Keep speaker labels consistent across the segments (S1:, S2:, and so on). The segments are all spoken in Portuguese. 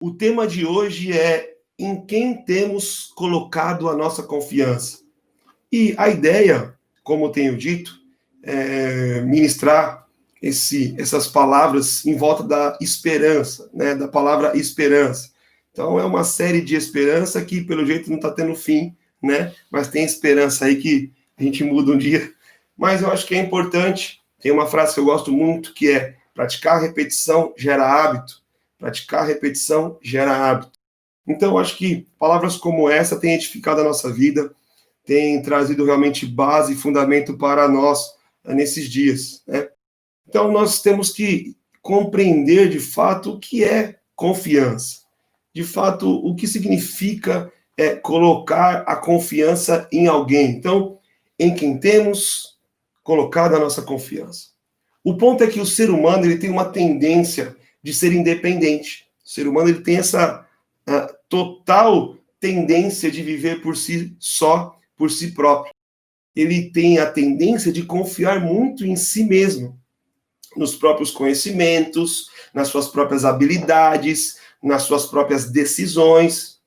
S1: O tema de hoje é em quem temos colocado a nossa confiança. E a ideia, como tenho dito, é ministrar essas palavras em volta da esperança, né? Da palavra esperança. Então é uma série de esperança que, pelo jeito, não está tendo fim, né? Mas tem esperança aí que a gente muda um dia. Mas eu acho que é importante, tem uma frase que eu gosto muito, que é praticar repetição gera hábito. Praticar repetição gera hábito. Então, eu acho que palavras como essa têm edificado a nossa vida, têm trazido realmente base e fundamento para nós nesses dias, né? Então, nós temos que compreender de fato o que é confiança. De fato, o que significa colocar a confiança em alguém. Então, em quem temos colocado a nossa confiança. O ponto é que o ser humano ele tem uma tendência de ser independente. O ser humano ele tem essa total tendência de viver por si só, por si próprio. Ele tem a tendência de confiar muito em si mesmo, nos próprios conhecimentos, nas suas próprias habilidades, nas suas próprias decisões.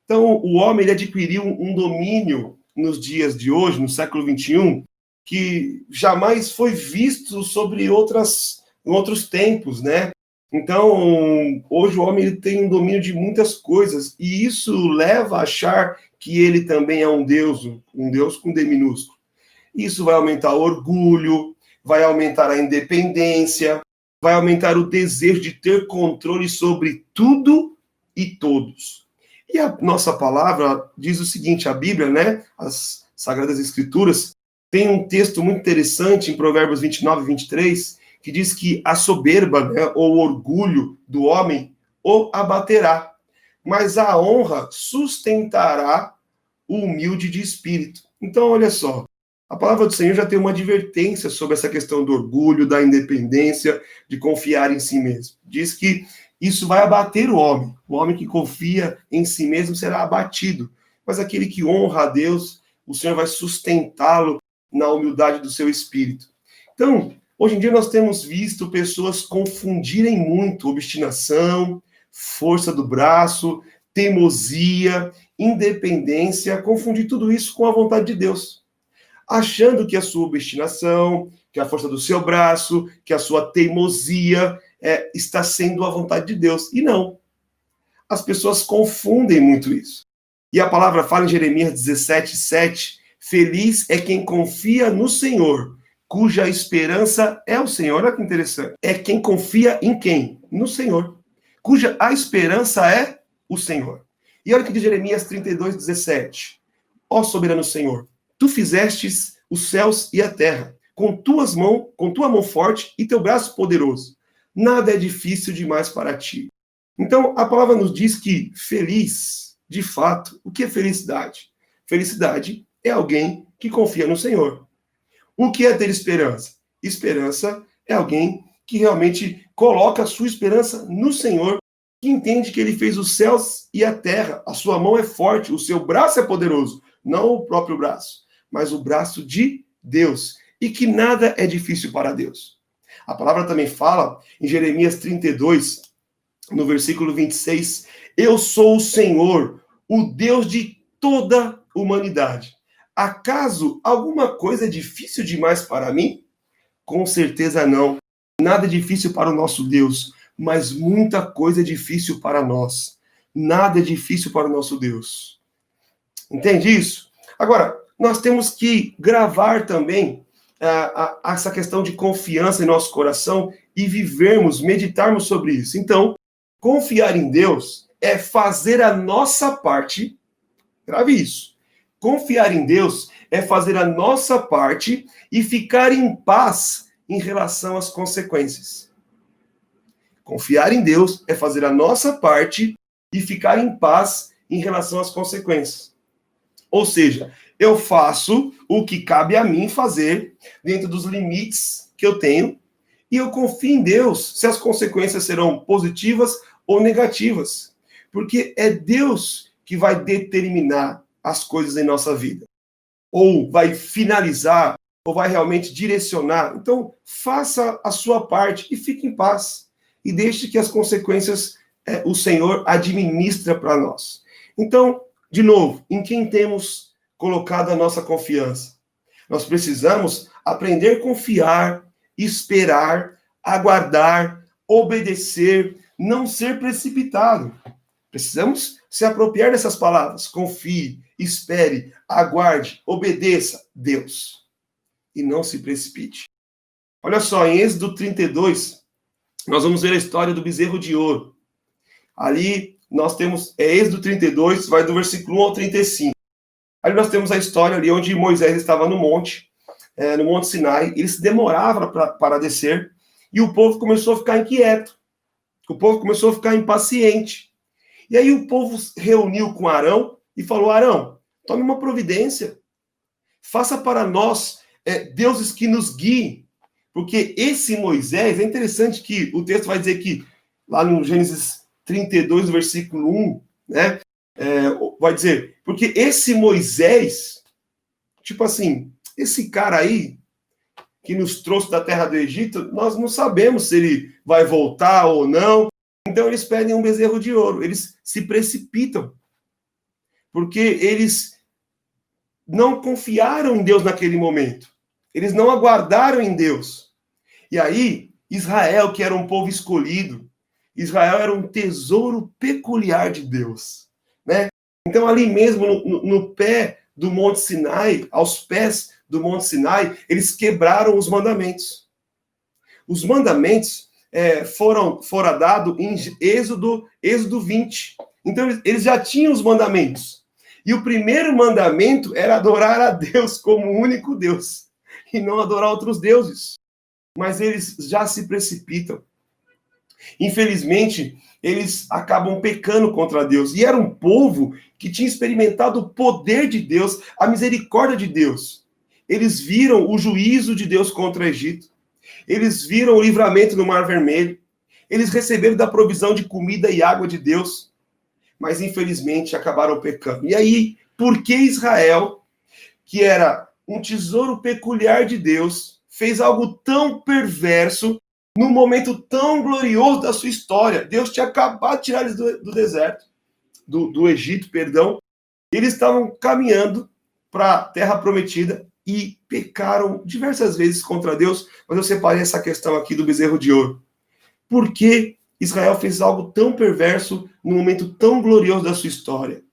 S1: Então, o homem ele adquiriu um domínio nos dias de hoje, no século XXI, que jamais foi visto sobre outros tempos, né? Então, hoje o homem ele tem um domínio de muitas coisas, e isso leva a achar que ele também é um Deus com D minúsculo. Isso vai aumentar o orgulho, vai aumentar a independência, vai aumentar o desejo de ter controle sobre tudo e todos. E a nossa palavra diz o seguinte, a Bíblia, né, as Sagradas Escrituras, tem um texto muito interessante em Provérbios 29 e 23, que diz que a soberba, né, ou o orgulho do homem o abaterá, mas a honra sustentará o humilde de espírito. Então, olha só, a palavra do Senhor já tem uma advertência sobre essa questão do orgulho, da independência, de confiar em si mesmo. Diz que isso vai abater o homem que confia em si mesmo será abatido, mas aquele que honra a Deus, o Senhor vai sustentá-lo na humildade do seu espírito. Então, hoje em dia nós temos visto pessoas confundirem muito obstinação, força do braço, teimosia, independência, confundir tudo isso com a vontade de Deus, achando que a sua obstinação, que a força do seu braço, que a sua teimosia está sendo a vontade de Deus. E não. As pessoas confundem muito isso. E a palavra fala em Jeremias 17:7, feliz é quem confia no Senhor, cuja esperança é o Senhor. Olha que interessante. É quem confia em quem? No Senhor. Cuja a esperança é o Senhor. E olha o que diz Jeremias 32:17. Ó soberano Senhor, tu fizestes os céus e a terra, com tua mão forte e teu braço poderoso. Nada é difícil demais para ti. Então, a palavra nos diz que feliz, de fato, o que é felicidade? Felicidade é alguém que confia no Senhor. O que é ter esperança? Esperança é alguém que realmente coloca a sua esperança no Senhor, que entende que ele fez os céus e a terra, a sua mão é forte, o seu braço é poderoso, não o próprio braço, mas o braço de Deus, e que nada é difícil para Deus. A palavra também fala em Jeremias 32, no versículo 26, eu sou o Senhor, o Deus de toda a humanidade. Acaso alguma coisa é difícil demais para mim? Com certeza não. Nada é difícil para o nosso Deus, mas muita coisa é difícil para nós. Nada é difícil para o nosso Deus. Entende isso? Agora, nós temos que gravar também essa questão de confiança em nosso coração e vivermos, meditarmos sobre isso. Então, confiar em Deus é fazer a nossa parte, grave isso. Confiar em Deus é fazer a nossa parte e ficar em paz em relação às consequências. Confiar em Deus é fazer a nossa parte e ficar em paz em relação às consequências. Ou seja, eu faço o que cabe a mim fazer dentro dos limites que eu tenho e eu confio em Deus se as consequências serão positivas ou negativas. Porque é Deus que vai determinar as coisas em nossa vida. Ou vai finalizar, ou vai realmente direcionar. Então, faça a sua parte e fique em paz. E deixe que as consequências o Senhor administra para nós. Então, de novo, em quem temos colocado a nossa confiança? Nós precisamos aprender a confiar, esperar, aguardar, obedecer, não ser precipitado. Precisamos se apropriar dessas palavras. Confie, espere, aguarde, obedeça Deus. E não se precipite. Olha só, em Êxodo 32, nós vamos ver a história do bezerro de ouro. Ali nós temos, Êxodo 32, vai do versículo 1 ao 35. Ali nós temos a história ali onde Moisés estava no Monte Sinai, ele se demorava para descer, e o povo começou a ficar inquieto. O povo começou a ficar impaciente. E aí o povo reuniu com Arão e falou: Arão, tome uma providência. Faça para nós deuses que nos guiem. Porque esse Moisés, é interessante que o texto vai dizer que, lá no Gênesis 32, versículo 1, né? Vai dizer, porque esse Moisés, tipo assim, esse cara aí, que nos trouxe da terra do Egito, nós não sabemos se ele vai voltar ou não. Então eles pedem um bezerro de ouro, eles se precipitam, porque eles não confiaram em Deus naquele momento, eles não aguardaram em Deus. E aí, Israel, que era um povo escolhido, Israel era um tesouro peculiar de Deus, né? Então ali mesmo, no pé do Monte Sinai, aos pés do Monte Sinai, eles quebraram os mandamentos. Os mandamentos foram dados em Êxodo 20. Então, eles já tinham os mandamentos. E o primeiro mandamento era adorar a Deus como o único Deus, e não adorar outros deuses. Mas eles já se precipitam. Infelizmente, eles acabam pecando contra Deus. E era um povo que tinha experimentado o poder de Deus, a misericórdia de Deus. Eles viram o juízo de Deus contra o Egito. Eles viram o livramento no Mar Vermelho. Eles receberam da provisão de comida e água de Deus. Mas, infelizmente, acabaram pecando. E aí, por que Israel, que era um tesouro peculiar de Deus, fez algo tão perverso num momento tão glorioso da sua história? Deus tinha acabado de tirar eles do deserto, do Egito, perdão. Eles estavam caminhando para a terra prometida e pecaram diversas vezes contra Deus, mas eu separei essa questão aqui do bezerro de ouro. Por que Israel fez algo tão perverso num momento tão glorioso da sua história?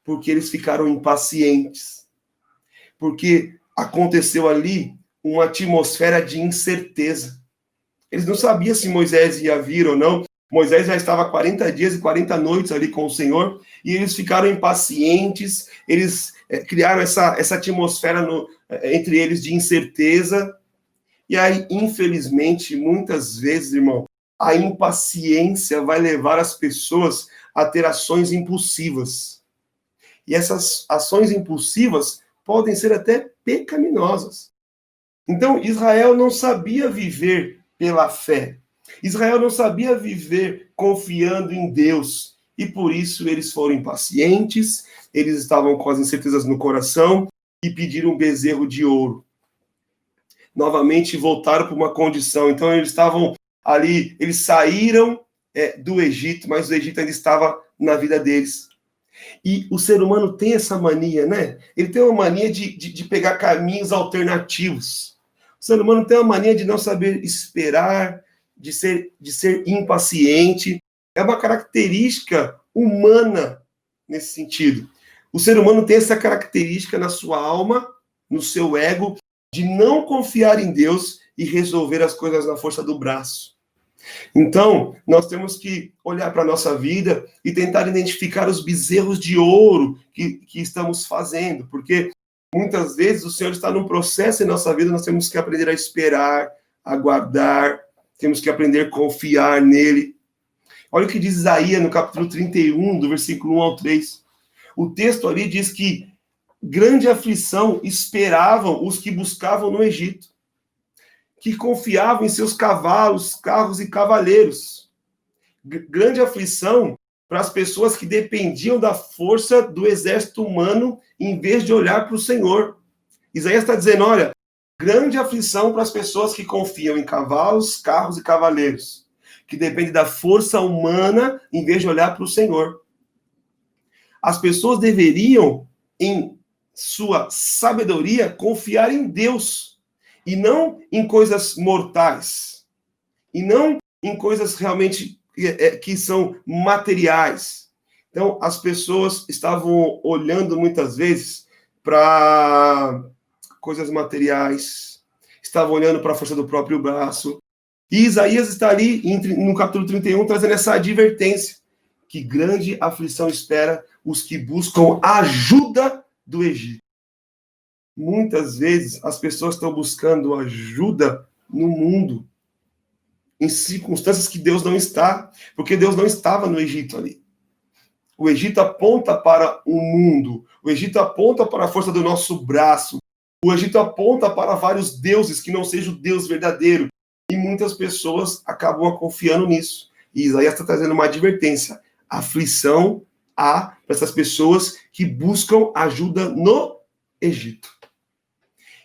S1: Porque eles ficaram impacientes. Porque aconteceu ali uma atmosfera de incerteza. Eles não sabiam se Moisés ia vir ou não. Moisés já estava 40 dias e 40 noites ali com o Senhor, e eles ficaram impacientes, eles criaram essa atmosfera entre eles de incerteza. E aí, infelizmente, muitas vezes, irmão, a impaciência vai levar as pessoas a ter ações impulsivas. E essas ações impulsivas podem ser até pecaminosas. Então, Israel não sabia viver pela fé. Israel não sabia viver confiando em Deus. E por isso eles foram impacientes, eles estavam com as incertezas no coração e pediram um bezerro de ouro. Novamente voltaram para uma condição. Então eles estavam ali, eles saíram do Egito, mas o Egito ainda estava na vida deles. E o ser humano tem essa mania, né? Ele tem uma mania de pegar caminhos alternativos. O ser humano tem uma mania de não saber esperar, de ser impaciente. É uma característica humana nesse sentido. O ser humano tem essa característica na sua alma, no seu ego, de não confiar em Deus e resolver as coisas na força do braço. Então, nós temos que olhar para a nossa vida e tentar identificar os bezerros de ouro que estamos fazendo, porque muitas vezes o Senhor está num processo em nossa vida, nós temos que aprender a esperar, aguardar, temos que aprender a confiar nele. Olha o que diz Isaías no capítulo 31, do versículo 1 ao 3. O texto ali diz que grande aflição esperavam os que buscavam no Egito, que confiavam em seus cavalos, carros e cavaleiros. Grande aflição para as pessoas que dependiam da força do exército humano em vez de olhar para o Senhor. Isaías está dizendo, olha, grande aflição para as pessoas que confiam em cavalos, carros e cavaleiros, que depende da força humana em vez de olhar para o Senhor. As pessoas deveriam, em sua sabedoria, confiar em Deus e não em coisas mortais, e não em coisas realmente que são materiais. Então, as pessoas estavam olhando muitas vezes para coisas materiais, estavam olhando para a força do próprio braço. E Isaías está ali, no capítulo 31, trazendo essa advertência, que grande aflição espera os que buscam a ajuda do Egito. Muitas vezes as pessoas estão buscando ajuda no mundo, em circunstâncias que Deus não está, porque Deus não estava no Egito ali. O Egito aponta para o mundo, o Egito aponta para a força do nosso braço, o Egito aponta para vários deuses que não seja o Deus verdadeiro, e muitas pessoas acabam confiando nisso. E Isaías está trazendo uma advertência, aflição há para essas pessoas que buscam ajuda no Egito.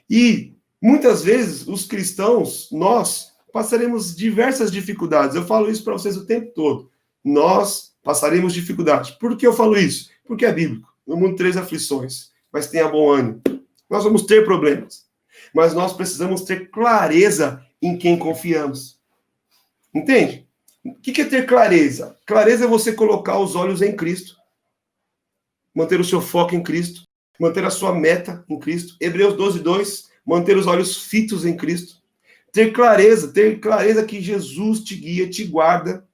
S1: E muitas vezes os cristãos, nós passaremos diversas dificuldades. Eu falo isso para vocês o tempo todo. Nós passaremos dificuldades. Por que eu falo isso? Porque é bíblico. No mundo 3 aflições, mas tenha bom ânimo. Nós vamos ter problemas, mas nós precisamos ter clareza em quem confiamos. Entende? O que é ter clareza? Clareza é você colocar os olhos em Cristo, manter o seu foco em Cristo, manter a sua meta em Cristo. Hebreus 12:2, manter os olhos fitos em Cristo. Ter clareza que Jesus te guia, te guarda.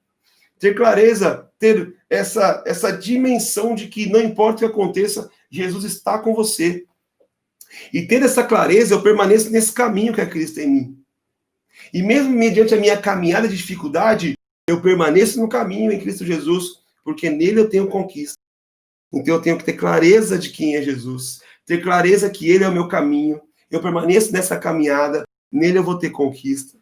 S1: Ter clareza, ter essa dimensão de que não importa o que aconteça, Jesus está com você. E ter essa clareza, eu permaneço nesse caminho que é Cristo em mim. E mesmo mediante a minha caminhada de dificuldade, eu permaneço no caminho em Cristo Jesus, porque nele eu tenho conquista. Então eu tenho que ter clareza de quem é Jesus, ter clareza que ele é o meu caminho, eu permaneço nessa caminhada, nele eu vou ter conquista.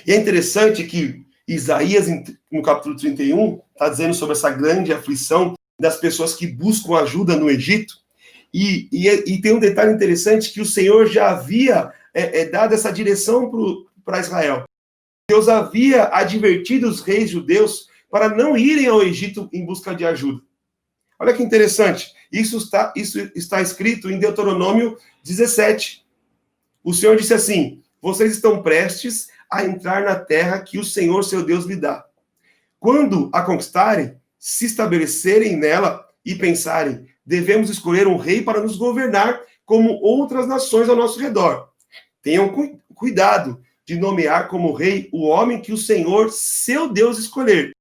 S1: E é interessante que Isaías, no capítulo 31, está dizendo sobre essa grande aflição das pessoas que buscam ajuda no Egito, e tem um detalhe interessante que o Senhor já havia dado essa direção para Israel. Deus havia advertido os reis judeus para não irem ao Egito em busca de ajuda. Olha que interessante. Isso está escrito em Deuteronômio 17. O Senhor disse assim: vocês estão prestes a entrar na terra que o Senhor, seu Deus, lhe dá. Quando a conquistarem, se estabelecerem nela e pensarem, devemos escolher um rei para nos governar como outras nações ao nosso redor. Tenham cuidado de nomear como rei o homem que o Senhor, seu Deus, escolher.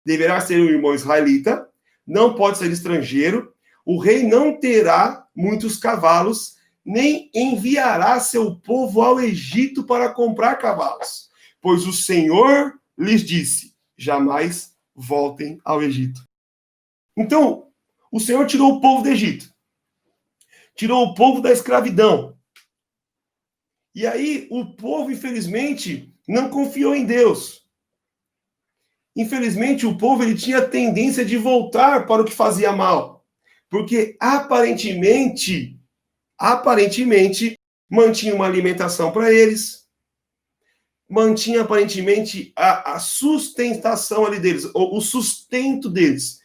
S1: Deverá ser um irmão israelita, não pode ser estrangeiro, o rei não terá muitos cavalos, nem enviará seu povo ao Egito para comprar cavalos, pois o Senhor lhes disse, jamais voltem ao Egito. Então, o Senhor tirou o povo do Egito, tirou o povo da escravidão. E aí, o povo, infelizmente, não confiou em Deus. Infelizmente, o povo ele tinha a tendência de voltar para o que fazia mal. Porque, aparentemente, mantinha uma alimentação para eles, mantinha, aparentemente, a sustentação ali deles, ou o sustento deles.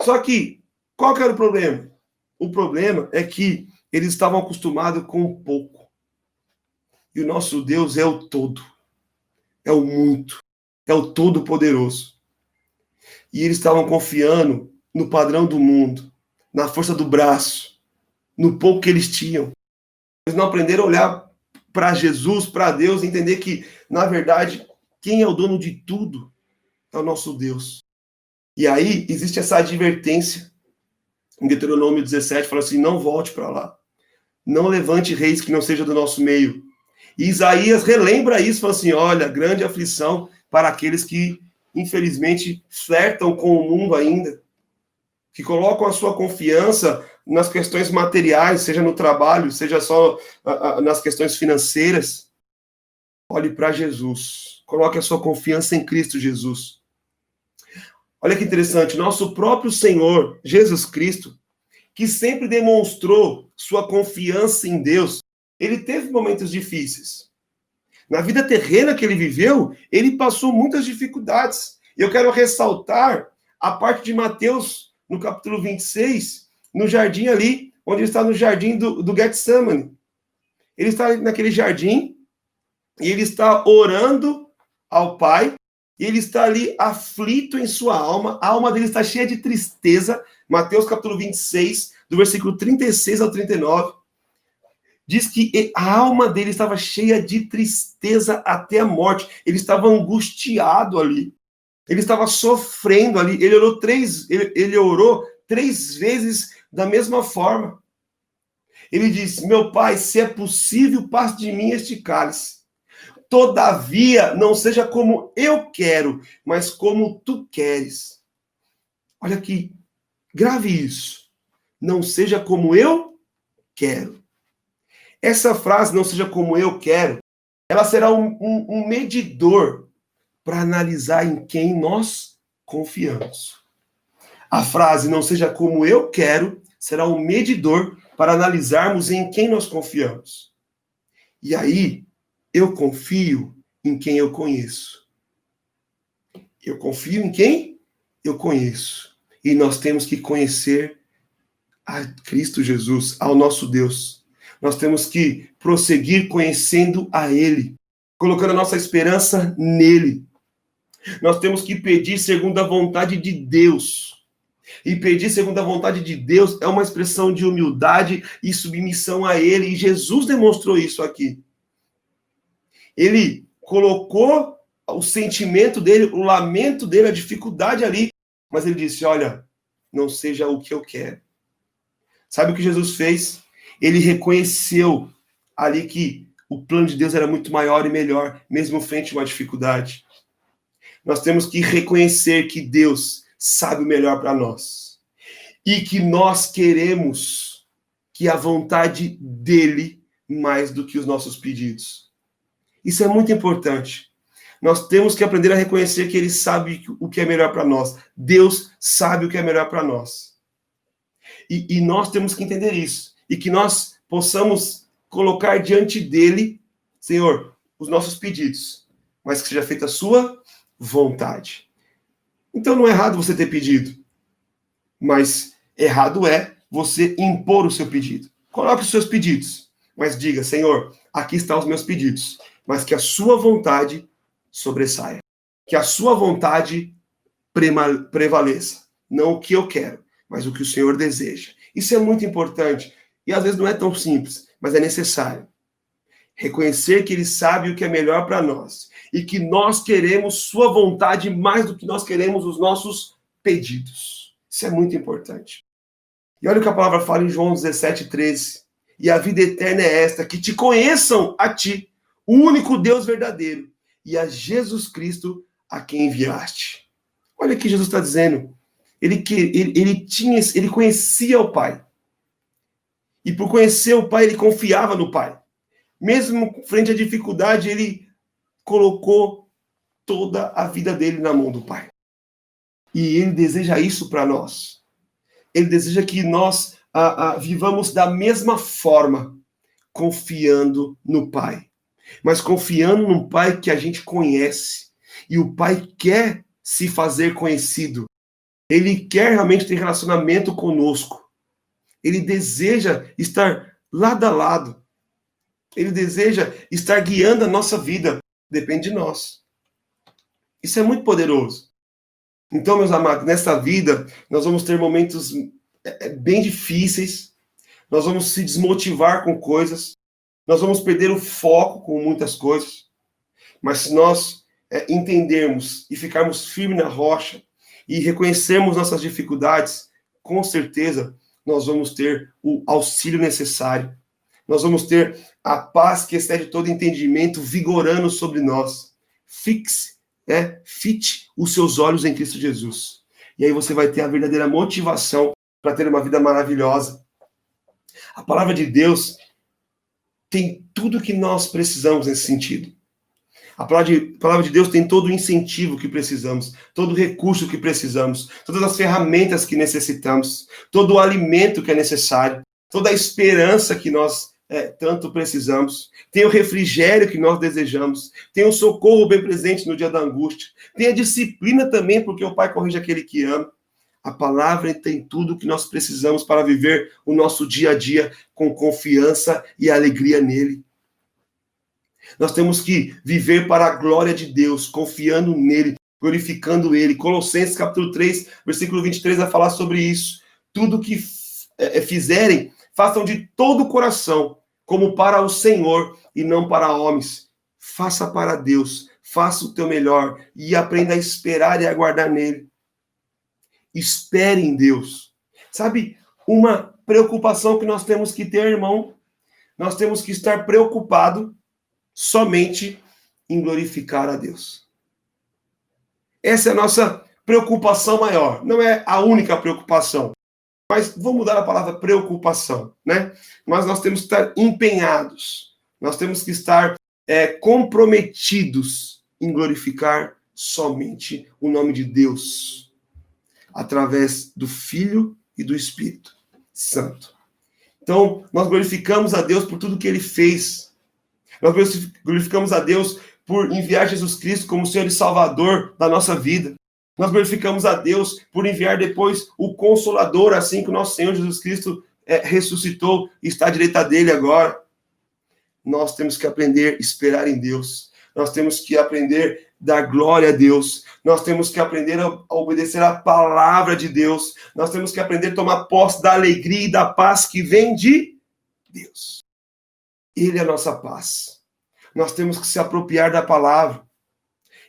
S1: Só que, qual que era o problema? O problema é que eles estavam acostumados com pouco. E o nosso Deus é o todo, é o muito, é o todo-poderoso. E eles estavam confiando no padrão do mundo, na força do braço, no pouco que eles tinham. Eles não aprenderam a olhar para Jesus, para Deus, e entender que, na verdade, quem é o dono de tudo é o nosso Deus. E aí existe essa advertência em Deuteronômio 17, fala assim, não volte para lá. Não levante reis que não sejam do nosso meio. E Isaías relembra isso, fala assim, olha, grande aflição para aqueles que, infelizmente, flertam com o mundo ainda, que colocam a sua confiança nas questões materiais, seja no trabalho, seja só nas questões financeiras. Olhe para Jesus. Coloque a sua confiança em Cristo Jesus. Olha que interessante, nosso próprio Senhor, Jesus Cristo, que sempre demonstrou sua confiança em Deus, ele teve momentos difíceis. Na vida terrena que ele viveu, ele passou muitas dificuldades. Eu quero ressaltar a parte de Mateus, no capítulo 26, no jardim ali, onde ele está no jardim do Getsemane. Ele está naquele jardim e ele está orando ao Pai, e ele está ali aflito em sua alma, a alma dele está cheia de tristeza. Mateus capítulo 26, do versículo 36 ao 39, diz que a alma dele estava cheia de tristeza até a morte. Ele estava angustiado ali. Ele estava sofrendo ali. Ele orou três vezes da mesma forma. Ele disse: meu Pai, se é possível, passe de mim este cálice. Todavia, não seja como eu quero, mas como tu queres. Olha aqui, grave isso. Não seja como eu quero. Essa frase, não seja como eu quero, ela será um medidor para analisar em quem nós confiamos. A frase, não seja como eu quero, será um medidor para analisarmos em quem nós confiamos. E aí, eu confio em quem eu conheço. Eu confio em quem eu conheço. E nós temos que conhecer a Cristo Jesus, ao nosso Deus. Nós temos que prosseguir conhecendo a Ele, colocando a nossa esperança nele. Nós temos que pedir segundo a vontade de Deus. E pedir segundo a vontade de Deus é uma expressão de humildade e submissão a Ele. E Jesus demonstrou isso aqui. Ele colocou o sentimento dele, o lamento dele, a dificuldade ali. Mas ele disse: olha, não seja o que eu quero. Sabe o que Jesus fez? Ele reconheceu ali que o plano de Deus era muito maior e melhor, mesmo frente a uma dificuldade. Nós temos que reconhecer que Deus sabe o melhor para nós. E que nós queremos que a vontade dele mais do que os nossos pedidos. Isso é muito importante. Nós temos que aprender a reconhecer que ele sabe o que é melhor para nós. Deus sabe o que é melhor para nós. E nós temos que entender isso. E que nós possamos colocar diante dele, Senhor, os nossos pedidos. Mas que seja feita a sua vontade. Então não é errado você ter pedido. Mas errado é você impor o seu pedido. Coloque os seus pedidos. Mas diga: Senhor, aqui estão os meus pedidos. Mas que a sua vontade sobressaia. Que a sua vontade prevaleça. Não o que eu quero, mas o que o Senhor deseja. Isso é muito importante. E às vezes não é tão simples, mas é necessário. Reconhecer que ele sabe o que é melhor para nós. E que nós queremos sua vontade mais do que nós queremos os nossos pedidos. Isso é muito importante. E olha o que a palavra fala em João 17:13. E a vida eterna é esta, que te conheçam a ti, o único Deus verdadeiro, e a Jesus Cristo a quem enviaste. Olha o que Jesus está dizendo. Ele conhecia o Pai. E por conhecer o Pai, ele confiava no Pai. Mesmo frente à dificuldade, ele colocou toda a vida dele na mão do Pai. E ele deseja isso para nós. Ele deseja que nós vivamos da mesma forma, confiando no Pai. Mas confiando num Pai que a gente conhece. E o Pai quer se fazer conhecido. Ele quer realmente ter relacionamento conosco. Ele deseja estar lado a lado. Ele deseja estar guiando a nossa vida. Depende de nós. Isso é muito poderoso. Então, meus amados, nessa vida, nós vamos ter momentos bem difíceis. Nós vamos se desmotivar com coisas. Nós vamos perder o foco com muitas coisas. Mas se nós entendermos e ficarmos firmes na rocha e reconhecermos nossas dificuldades, com certeza nós vamos ter o auxílio necessário. Nós vamos ter a paz que excede todo entendimento vigorando sobre nós. Fite os seus olhos em Cristo Jesus. E aí você vai ter a verdadeira motivação para ter uma vida maravilhosa. A palavra de Deus tem tudo que nós precisamos nesse sentido. A palavra de Deus tem todo o incentivo que precisamos, todo o recurso que precisamos, todas as ferramentas que necessitamos, todo o alimento que é necessário, toda a esperança que nós tanto precisamos, tem o refrigério que nós desejamos, tem o socorro bem presente no dia da angústia, tem a disciplina também, porque o Pai corrige aquele que ama. A palavra tem tudo o que nós precisamos para viver o nosso dia a dia com confiança e alegria nele. Nós temos que viver para a glória de Deus, confiando nele, glorificando ele. Colossenses capítulo 3, versículo 23 vai falar sobre isso. Tudo que fizerem, façam de todo o coração, como para o Senhor e não para homens. Faça para Deus, faça o teu melhor e aprenda a esperar e aguardar nele. Espere em Deus. Sabe, uma preocupação que nós temos que ter, irmão, nós temos que estar preocupado somente em glorificar a Deus. Essa é a nossa preocupação maior. Não é a única preocupação, mas vou mudar a palavra preocupação, né? Mas nós temos que estar empenhados, nós temos que estar comprometidos em glorificar somente o nome de Deus, através do Filho e do Espírito Santo. Então, nós glorificamos a Deus por tudo que ele fez. Nós glorificamos a Deus por enviar Jesus Cristo como Senhor e Salvador da nossa vida. Nós glorificamos a Deus por enviar depois o Consolador, assim que o nosso Senhor Jesus Cristo ressuscitou e está à direita dele agora. Nós temos que aprender a esperar em Deus. Nós temos que aprender a dar glória a Deus. Nós temos que aprender a obedecer a palavra de Deus. Nós temos que aprender a tomar posse da alegria e da paz que vem de Deus. Ele é a nossa paz. Nós temos que se apropriar da palavra.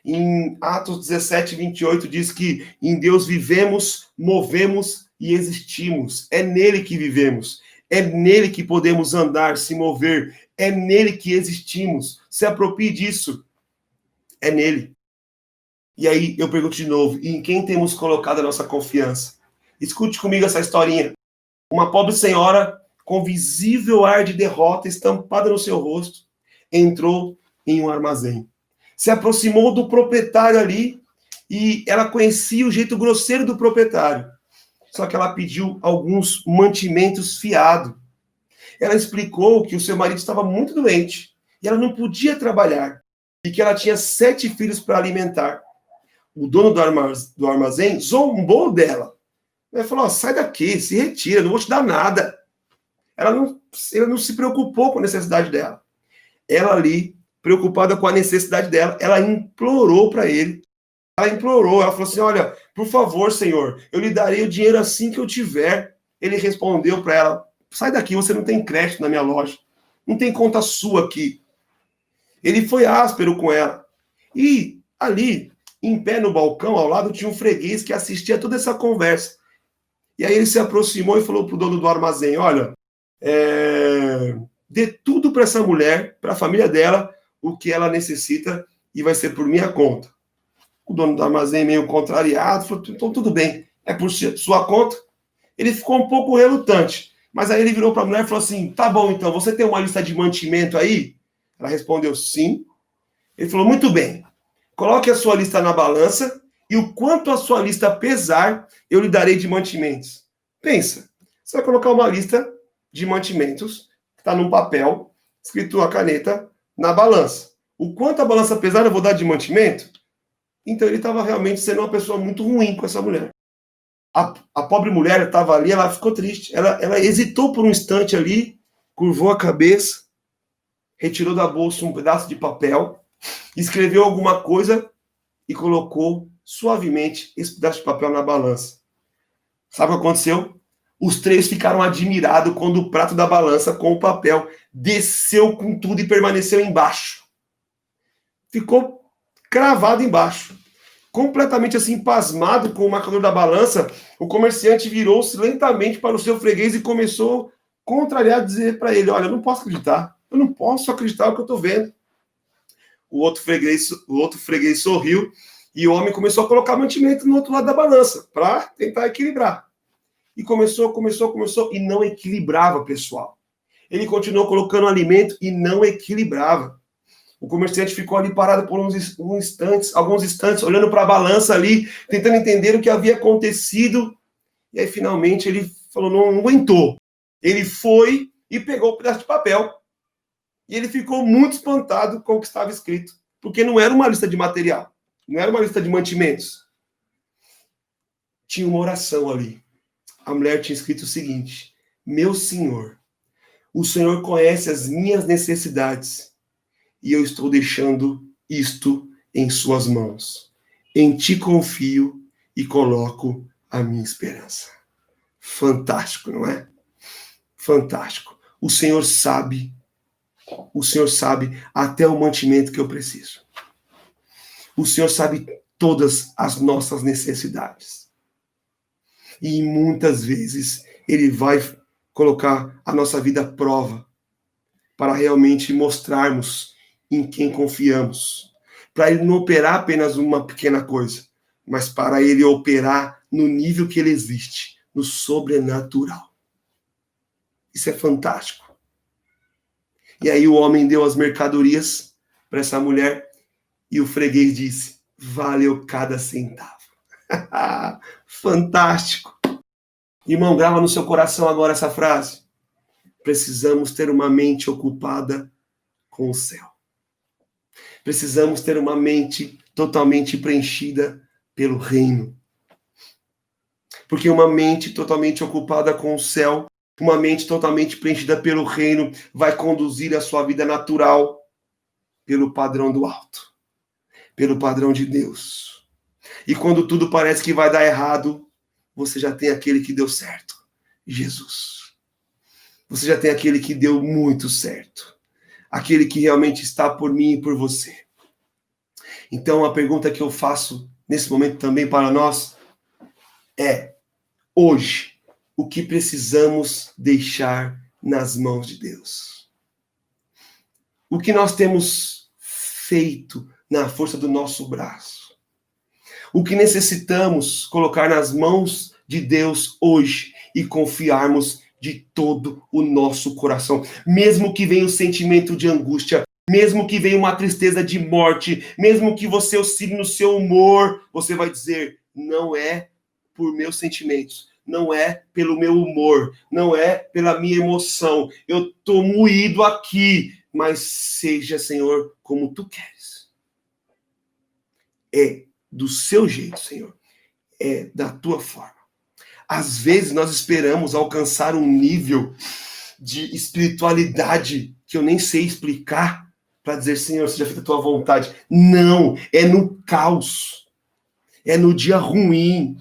S1: Em Atos 17, 28 diz que em Deus vivemos, movemos e existimos. É nele que vivemos. É nele que podemos andar, se mover. É nele que existimos. Se aproprie disso. É nele. E aí eu pergunto de novo, em quem temos colocado a nossa confiança? Escute comigo essa historinha. Uma pobre senhora com visível ar de derrota estampada no seu rosto, entrou em um armazém. Se aproximou do proprietário ali e ela conhecia o jeito grosseiro do proprietário. Só que ela pediu alguns mantimentos fiado. Ela explicou que o seu marido estava muito doente e ela não podia trabalhar e que ela tinha 7 filhos para alimentar. O dono do armazém zombou dela. Ele falou, sai daqui, se retira, não vou te dar nada. Ela não se preocupou com a necessidade dela. Ela ali, preocupada com a necessidade dela, ela implorou para ele. Ela falou assim, olha, por favor, Senhor, eu lhe darei o dinheiro assim que eu tiver. Ele respondeu para ela, sai daqui, você não tem crédito na minha loja. Não tem conta sua aqui. Ele foi áspero com ela. E ali, em pé no balcão, ao lado, tinha um freguês que assistia a toda essa conversa. E aí ele se aproximou e falou para o dono do armazém, olha, dê tudo para essa mulher, para a família dela, o que ela necessita e vai ser por minha conta. O dono do armazém, meio contrariado, falou, então tudo bem, é por sua conta. Ele ficou um pouco relutante, mas aí ele virou para a mulher e falou assim, tá bom então, você tem uma lista de mantimento aí? Ela respondeu sim. Ele falou, muito bem, coloque a sua lista na balança e o quanto a sua lista pesar, eu lhe darei de mantimentos. Pensa, você vai colocar uma lista de mantimentos, que está num papel, escrito a caneta, na balança. O quanto a balança pesar, eu vou dar de mantimento? Então ele estava realmente sendo uma pessoa muito ruim com essa mulher. A pobre mulher estava ali, ela ficou triste. Ela hesitou por um instante ali, curvou a cabeça, retirou da bolsa um pedaço de papel, escreveu alguma coisa e colocou suavemente esse pedaço de papel na balança. Sabe o que aconteceu? Os 3 ficaram admirados quando o prato da balança com o papel desceu com tudo e permaneceu embaixo. Ficou cravado embaixo. Completamente assim, pasmado com o marcador da balança, o comerciante virou-se lentamente para o seu freguês e começou, contrariado, a dizer para ele, olha, eu não posso acreditar no que eu estou vendo. O outro freguês sorriu e o homem começou a colocar mantimento no outro lado da balança, para tentar equilibrar. E começou, e não equilibrava, pessoal. Ele continuou colocando alimento e não equilibrava. O comerciante ficou ali parado por alguns instantes, olhando para a balança ali, tentando entender o que havia acontecido. E aí, finalmente, ele falou, não aguentou. Ele foi, e pegou um pedaço de papel. E ele ficou muito espantado com o que estava escrito, porque não era uma lista de material, não era uma lista de mantimentos. Tinha uma oração ali. A mulher tinha escrito o seguinte: meu Senhor, o Senhor conhece as minhas necessidades e eu estou deixando isto em suas mãos. Em ti confio e coloco a minha esperança. Fantástico, não é? Fantástico. O Senhor sabe até o mantimento que eu preciso. O Senhor sabe todas as nossas necessidades. E muitas vezes Ele vai colocar a nossa vida à prova para realmente mostrarmos em quem confiamos. Para Ele não operar apenas uma pequena coisa, mas para Ele operar no nível que Ele existe, no sobrenatural. Isso é fantástico. E aí o homem deu as mercadorias para essa mulher e o freguês disse: valeu cada centavo. Fantástico. Irmão, grava no seu coração agora essa frase. Precisamos ter uma mente ocupada com o céu. Precisamos ter uma mente totalmente preenchida pelo reino. Porque uma mente totalmente ocupada com o céu, uma mente totalmente preenchida pelo reino, vai conduzir a sua vida natural pelo padrão do alto, pelo padrão de Deus. E quando tudo parece que vai dar errado, você já tem aquele que deu certo, Jesus. Você já tem aquele que deu muito certo, aquele que realmente está por mim e por você. Então, a pergunta que eu faço nesse momento também para nós é: hoje, o que precisamos deixar nas mãos de Deus? O que nós temos feito na força do nosso braço? O que necessitamos colocar nas mãos de Deus hoje e confiarmos de todo o nosso coração? Mesmo que venha o sentimento de angústia, mesmo que venha uma tristeza de morte, mesmo que você oscile no seu humor, você vai dizer: não é por meus sentimentos, não é pelo meu humor, não é pela minha emoção. Eu estou moído aqui, mas seja, Senhor, como tu queres. É do seu jeito, Senhor. É da tua forma. Às vezes nós esperamos alcançar um nível de espiritualidade que eu nem sei explicar para dizer: Senhor, seja feita a tua vontade. Não, é no caos. É no dia ruim.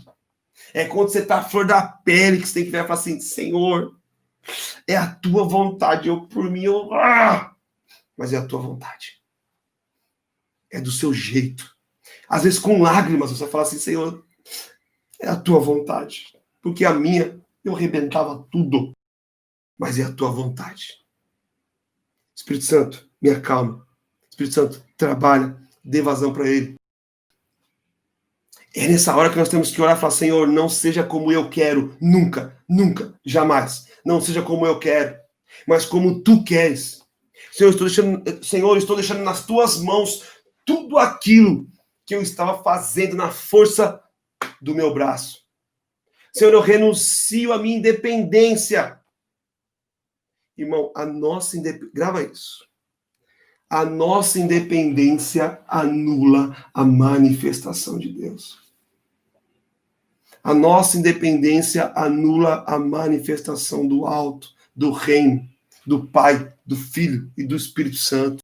S1: É quando você está à flor da pele que você tem que ver e falar assim: Senhor, é a tua vontade. Eu, por mim, mas é a tua vontade. É do seu jeito. Às vezes com lágrimas você fala assim: Senhor, é a tua vontade. Porque a minha, eu arrebentava tudo. Mas é a tua vontade. Espírito Santo, me acalma. Espírito Santo, trabalha, dê vazão para ele. É nessa hora que nós temos que orar e falar: Senhor, não seja como eu quero, nunca, nunca, jamais. Não seja como eu quero, mas como tu queres. Senhor, estou deixando nas tuas mãos tudo aquilo que eu estava fazendo na força do meu braço. Senhor, eu renuncio à minha independência. Irmão, grava isso. A nossa independência anula a manifestação de Deus. A nossa independência anula a manifestação do alto, do reino, do Pai, do Filho e do Espírito Santo.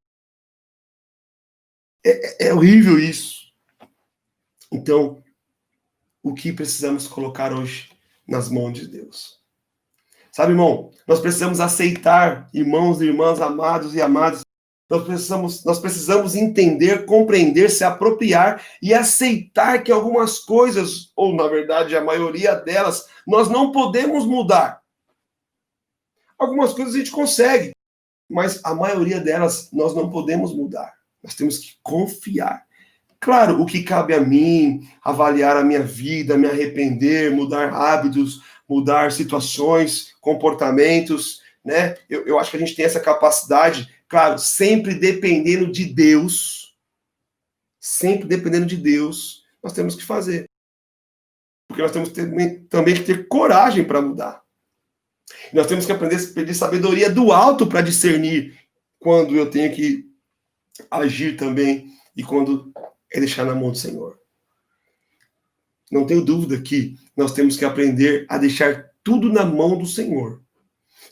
S1: É horrível isso. Então, o que precisamos colocar hoje nas mãos de Deus? Sabe, irmão, nós precisamos aceitar, irmãos e irmãs, amados e amadas, nós precisamos entender, compreender, se apropriar e aceitar que algumas coisas, ou na verdade a maioria delas, nós não podemos mudar. Algumas coisas a gente consegue, mas a maioria delas nós não podemos mudar. Nós temos que confiar. Claro, o que cabe a mim, avaliar a minha vida, me arrepender, mudar hábitos, mudar situações, comportamentos, né? Eu acho que a gente tem essa capacidade, claro, sempre dependendo de Deus, nós temos que fazer. Porque nós temos também que ter coragem para mudar. Nós temos que aprender a pedir sabedoria do alto para discernir quando eu tenho que agir também e quando é deixar na mão do Senhor. Não tenho dúvida que nós temos que aprender a deixar tudo na mão do Senhor.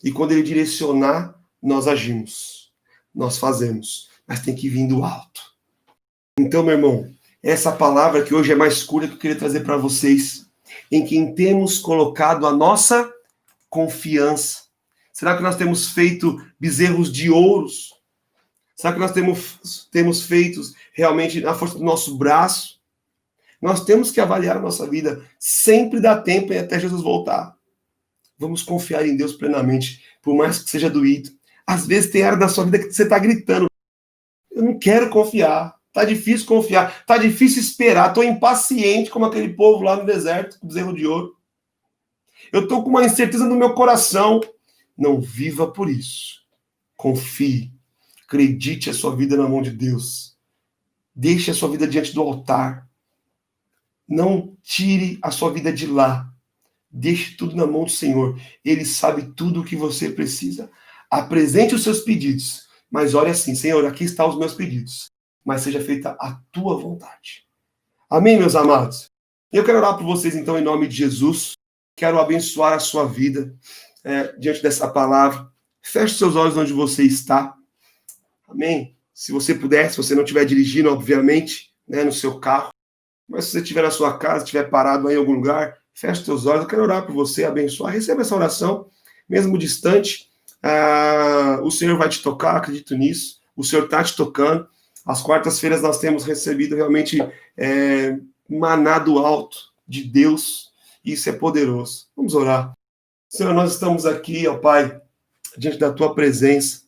S1: E quando Ele direcionar, nós agimos, nós fazemos, mas tem que vir do alto. Então, meu irmão, essa palavra que hoje é mais curta que eu queria trazer para vocês, em quem temos colocado a nossa confiança. Será que nós temos feito bezerros de ouros? Será que nós temos feito realmente na força do nosso braço? Nós temos que avaliar a nossa vida. Sempre dá tempo até Jesus voltar. Vamos confiar em Deus plenamente, por mais que seja doído. Às vezes tem área da sua vida que você está gritando. Eu não quero confiar. Está difícil confiar. Está difícil esperar. Estou impaciente como aquele povo lá no deserto, com o bezerro de ouro. Eu estou com uma incerteza no meu coração. Não viva por isso. Confie. Acredite a sua vida na mão de Deus. Deixe a sua vida diante do altar. Não tire a sua vida de lá. Deixe tudo na mão do Senhor. Ele sabe tudo o que você precisa. Apresente os seus pedidos. Mas olhe assim, Senhor, aqui estão os meus pedidos. Mas seja feita a tua vontade. Amém, meus amados? Eu quero orar por vocês, então, em nome de Jesus. Quero abençoar a sua vida diante dessa palavra. Feche seus olhos onde você está. Amém? Se você puder, se você não estiver dirigindo, obviamente, no seu carro. Mas se você estiver na sua casa, estiver parado aí em algum lugar, feche seus olhos. Eu quero orar por você, abençoar. Receba essa oração, mesmo distante. O Senhor vai te tocar, acredito nisso. O Senhor está te tocando. Às quartas-feiras nós temos recebido realmente maná do alto de Deus. Isso é poderoso. Vamos orar. Senhor, nós estamos aqui, ó Pai, diante da Tua presença,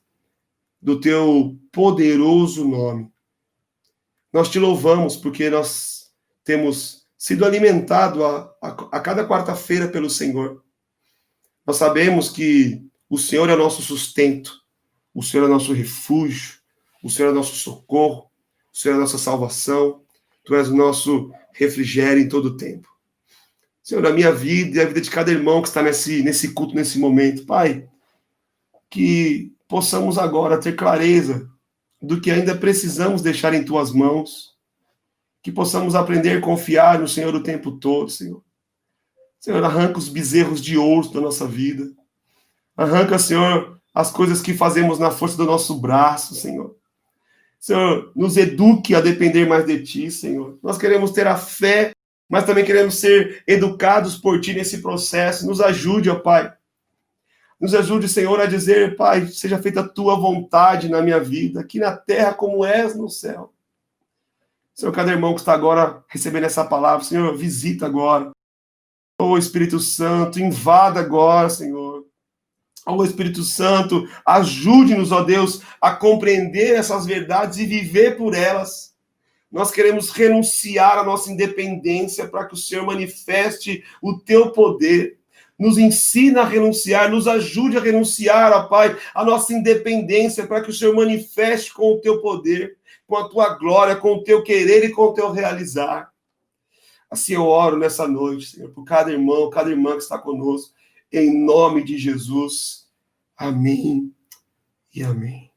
S1: do Teu poderoso nome. Nós te louvamos porque nós temos sido alimentados a cada quarta-feira pelo Senhor. Nós sabemos que o Senhor é nosso sustento, o Senhor é nosso refúgio, o Senhor é nosso socorro, o Senhor é nossa salvação, Tu és o nosso refrigério em todo o tempo. Senhor, a minha vida e a vida de cada irmão que está nesse culto, nesse momento, Pai, que possamos agora ter clareza do que ainda precisamos deixar em Tuas mãos, que possamos aprender a confiar no Senhor o tempo todo, Senhor. Senhor, arranca os bezerros de ouro da nossa vida. Arranca, Senhor, as coisas que fazemos na força do nosso braço, Senhor. Senhor, nos eduque a depender mais de Ti, Senhor. Nós queremos ter a fé, mas também queremos ser educados por Ti nesse processo. Nos ajude, ó Pai. Nos ajude, Senhor, a dizer, Pai, seja feita a Tua vontade na minha vida, aqui na terra como és no céu. Senhor, cada irmão que está agora recebendo essa palavra, Senhor, visita agora. Ô Espírito Santo, invada agora, Senhor. Ô Espírito Santo, ajude-nos, ó Deus, a compreender essas verdades e viver por elas. Nós queremos renunciar à nossa independência para que o Senhor manifeste o Teu poder. Nos ensina a renunciar, nos ajude a renunciar, ó Pai, a nossa independência para que o Senhor manifeste com o Teu poder, com a Tua glória, com o Teu querer e com o Teu realizar. Assim eu oro nessa noite, Senhor, por cada irmão, cada irmã que está conosco, em nome de Jesus. Amém e amém.